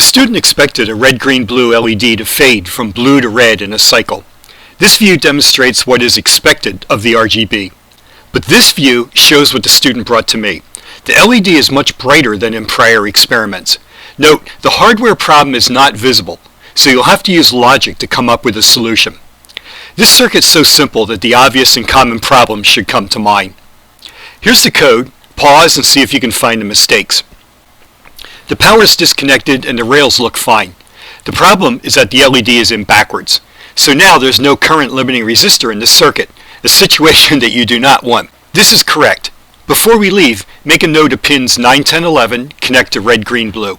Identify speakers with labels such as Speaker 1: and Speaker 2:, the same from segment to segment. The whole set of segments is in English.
Speaker 1: student expected a red-green-blue LED to fade from blue to red in a cycle. This view demonstrates what is expected of the RGB. But this view shows what the student brought to me. The LED is much brighter than in prior experiments. Note, the hardware problem is not visible, so you'll have to use logic to come up with a solution. This circuit's so simple that the obvious and common problems should come to mind. Here's the code. Pause and see if you can find the mistakes. The power is disconnected and the rails look fine. The problem is that the LED is in backwards. So now there's no current limiting resistor in the circuit, a situation that you do not want. This is correct. Before we leave, make a note of pins 9, 10, 11 connect to red, green, blue.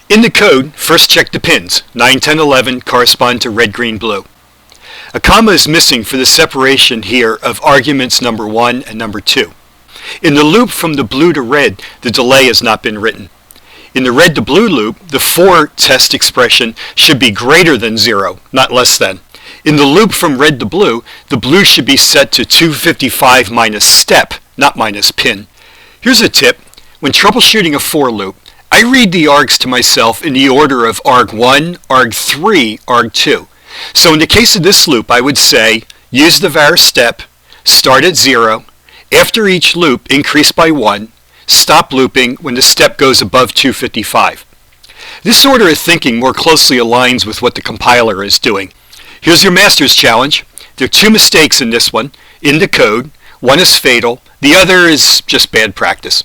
Speaker 1: In the code, first check the pins. 9, 10, 11 correspond to red, green, blue. A comma is missing for the separation here of arguments number 1 and number 2. In the loop from the blue to red, the delay has not been written. In the red to blue loop, the for test expression should be greater than 0, not less than. In the loop from red to blue, the blue should be set to 255 minus step, not minus pin. Here's a tip. When troubleshooting a for loop, I read the args to myself in the order of arg1, arg3, arg2. So in the case of this loop, I would say, use the var step, start at 0, after each loop increase by 1, stop looping when the step goes above 255. This order of thinking more closely aligns with what the compiler is doing. Here's your master's challenge. There are 2 mistakes in this one, in the code. One is fatal, the other is just bad practice.